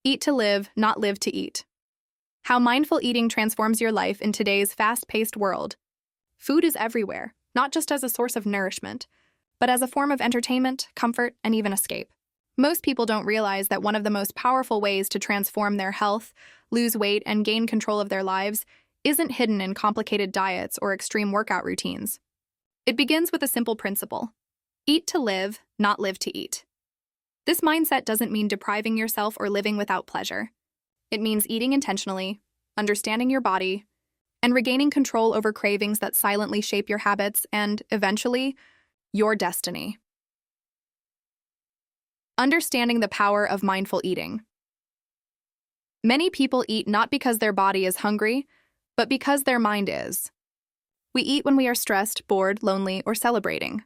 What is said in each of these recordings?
Eat to live, not live to eat. How mindful eating transforms your life in today's fast-paced world. Food is everywhere, not just as a source of nourishment, but as a form of entertainment, comfort, and even escape. Most people don't realize that one of the most powerful ways to transform their health, lose weight, and gain control of their lives isn't hidden in complicated diets or extreme workout routines. It begins with a simple principle: eat to live, not live to eat. This mindset doesn't mean depriving yourself or living without pleasure. It means eating intentionally, understanding your body, and regaining control over cravings that silently shape your habits and, eventually, your destiny. Understanding the power of mindful eating. Many people eat not because their body is hungry, but because their mind is. We eat when we are stressed, bored, lonely, or celebrating.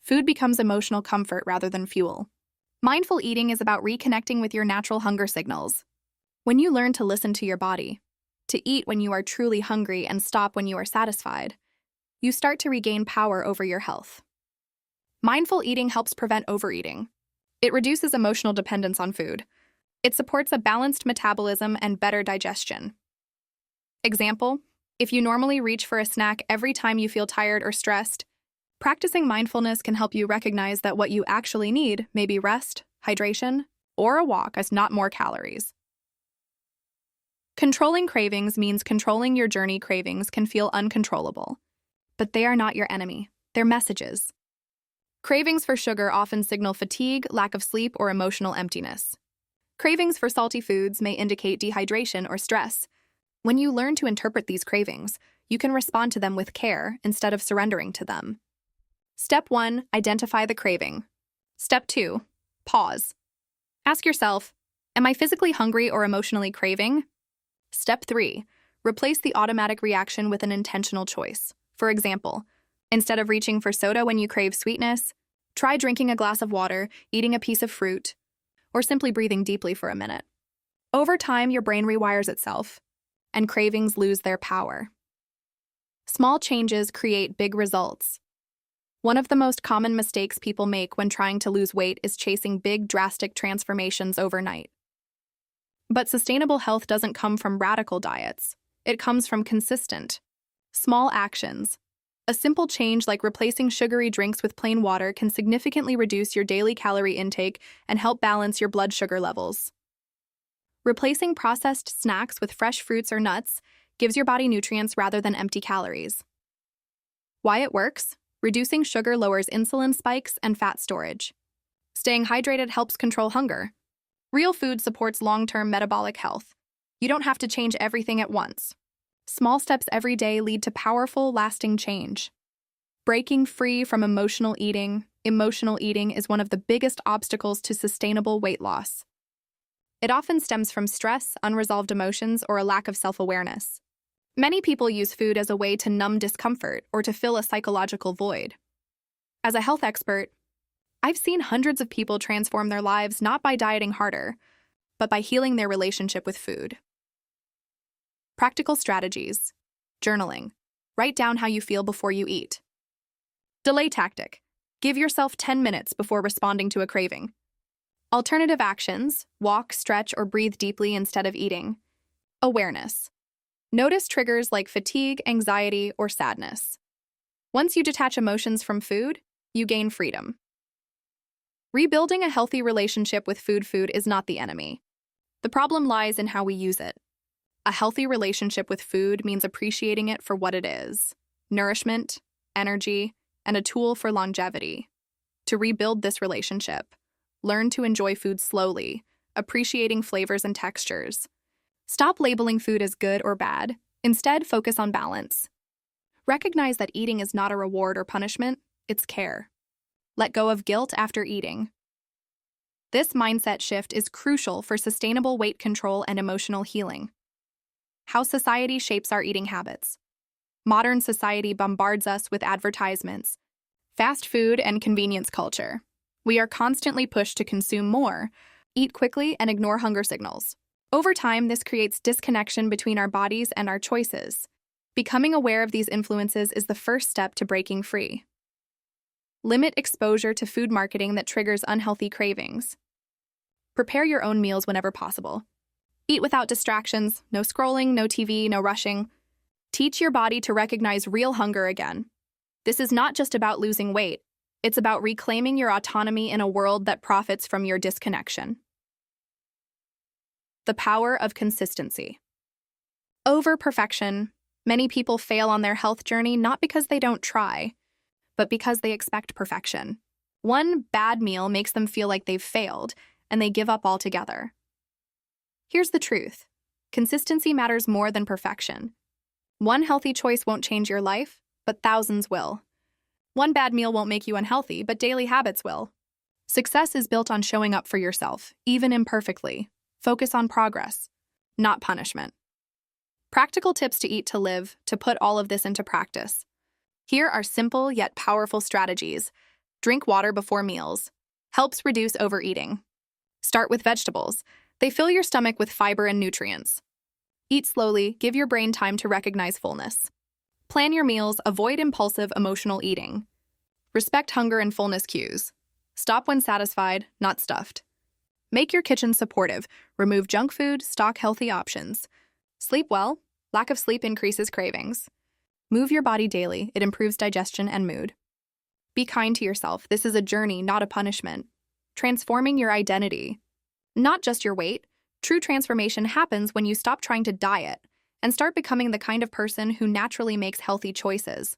Food becomes emotional comfort rather than fuel. Mindful eating is about reconnecting with your natural hunger signals. When you learn to listen to your body, to eat when you are truly hungry and stop when you are satisfied, you start to regain power over your health. Mindful eating helps prevent overeating. It reduces emotional dependence on food. It supports a balanced metabolism and better digestion. Example: if you normally reach for a snack every time you feel tired or stressed, practicing mindfulness can help you recognize that what you actually need may be rest, hydration, or a walk, as not more calories. Controlling cravings means controlling your journey. Cravings can feel uncontrollable, but they are not your enemy. They're messages. Cravings for sugar often signal fatigue, lack of sleep, or emotional emptiness. Cravings for salty foods may indicate dehydration or stress. When you learn to interpret these cravings, you can respond to them with care instead of surrendering to them. Step 1. Identify the craving. Step 2. Pause. Ask yourself, am I physically hungry or emotionally craving? Step 3. Replace the automatic reaction with an intentional choice. For example, instead of reaching for soda when you crave sweetness, try drinking a glass of water, eating a piece of fruit, or simply breathing deeply for a minute. Over time, your brain rewires itself, and cravings lose their power. Small changes create big results. One of the most common mistakes people make when trying to lose weight is chasing big, drastic transformations overnight. But sustainable health doesn't come from radical diets. It comes from consistent, small actions. A simple change like replacing sugary drinks with plain water can significantly reduce your daily calorie intake and help balance your blood sugar levels. Replacing processed snacks with fresh fruits or nuts gives your body nutrients rather than empty calories. Why it works? Reducing sugar lowers insulin spikes and fat storage. Staying hydrated helps control hunger. Real food supports long-term metabolic health. You don't have to change everything at once. Small steps every day lead to powerful, lasting change. Breaking free from emotional eating. Emotional eating is one of the biggest obstacles to sustainable weight loss. It often stems from stress, unresolved emotions, or a lack of self-awareness. Many people use food as a way to numb discomfort or to fill a psychological void. As a health expert, I've seen hundreds of people transform their lives not by dieting harder, but by healing their relationship with food. Practical strategies. Journaling. Write down how you feel before you eat. Delay tactic. Give yourself 10 minutes before responding to a craving. Alternative actions. Walk, stretch, or breathe deeply instead of eating. Awareness. Notice triggers like fatigue, anxiety, or sadness. Once you detach emotions from food, you gain freedom. Rebuilding a healthy relationship with food is not the enemy. The problem lies in how we use it. A healthy relationship with food means appreciating it for what it is: nourishment, energy, and a tool for longevity. To rebuild this relationship, learn to enjoy food slowly, appreciating flavors and textures. Stop labeling food as good or bad. Instead, focus on balance. Recognize that eating is not a reward or punishment, it's care. Let go of guilt after eating. This mindset shift is crucial for sustainable weight control and emotional healing. How society shapes our eating habits. Modern society bombards us with advertisements, fast food, and convenience culture. We are constantly pushed to consume more, eat quickly, and ignore hunger signals. Over time, this creates disconnection between our bodies and our choices. Becoming aware of these influences is the first step to breaking free. Limit exposure to food marketing that triggers unhealthy cravings. Prepare your own meals whenever possible. Eat without distractions, no scrolling, no TV, no rushing. Teach your body to recognize real hunger again. This is not just about losing weight, it's about reclaiming your autonomy in a world that profits from your disconnection. The power of consistency. Over perfection, many people fail on their health journey not because they don't try, but because they expect perfection. One bad meal makes them feel like they've failed, and they give up altogether. Here's the truth. Consistency matters more than perfection. One healthy choice won't change your life, but thousands will. One bad meal won't make you unhealthy, but daily habits will. Success is built on showing up for yourself, even imperfectly. Focus on progress, not punishment. Practical tips to eat to live to put all of this into practice. Here are simple yet powerful strategies. Drink water before meals. Helps reduce overeating. Start with vegetables. They fill your stomach with fiber and nutrients. Eat slowly, give your brain time to recognize fullness. Plan your meals, avoid impulsive emotional eating. Respect hunger and fullness cues. Stop when satisfied, not stuffed. Make your kitchen supportive. Remove junk food, stock healthy options. Sleep well. Lack of sleep increases cravings. Move your body daily. It improves digestion and mood. Be kind to yourself. This is a journey, not a punishment. Transforming your identity. Not just your weight. True transformation happens when you stop trying to diet and start becoming the kind of person who naturally makes healthy choices.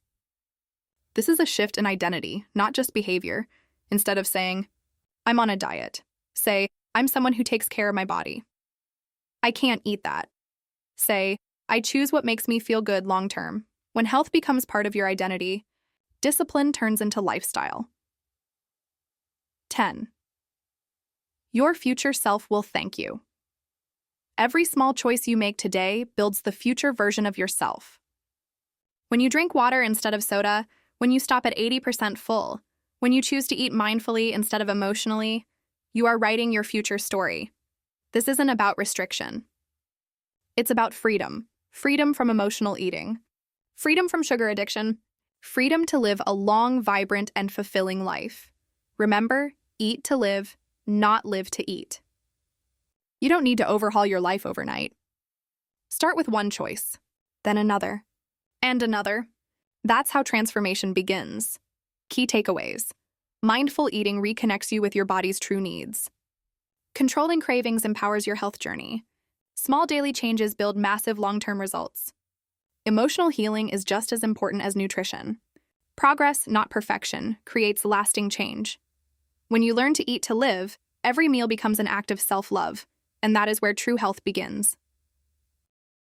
This is a shift in identity, not just behavior. Instead of saying, I'm on a diet, say, I'm someone who takes care of my body. I can't eat that. Say, I choose what makes me feel good long term. When health becomes part of your identity, discipline turns into lifestyle. 10. Your future self will thank you. Every small choice you make today builds the future version of yourself. When you drink water instead of soda, when you stop at 80% full, when you choose to eat mindfully instead of emotionally, you are writing your future story. This isn't about restriction. It's about freedom. Freedom from emotional eating. Freedom from sugar addiction. Freedom to live a long, vibrant, and fulfilling life. Remember, eat to live, not live to eat. You don't need to overhaul your life overnight. Start with one choice, then another, and another. That's how transformation begins. Key takeaways. Mindful eating reconnects you with your body's true needs. Controlling cravings empowers your health journey. Small daily changes build massive long-term results. Emotional healing is just as important as nutrition. Progress, not perfection, creates lasting change. When you learn to eat to live, every meal becomes an act of self-love, and that is where true health begins.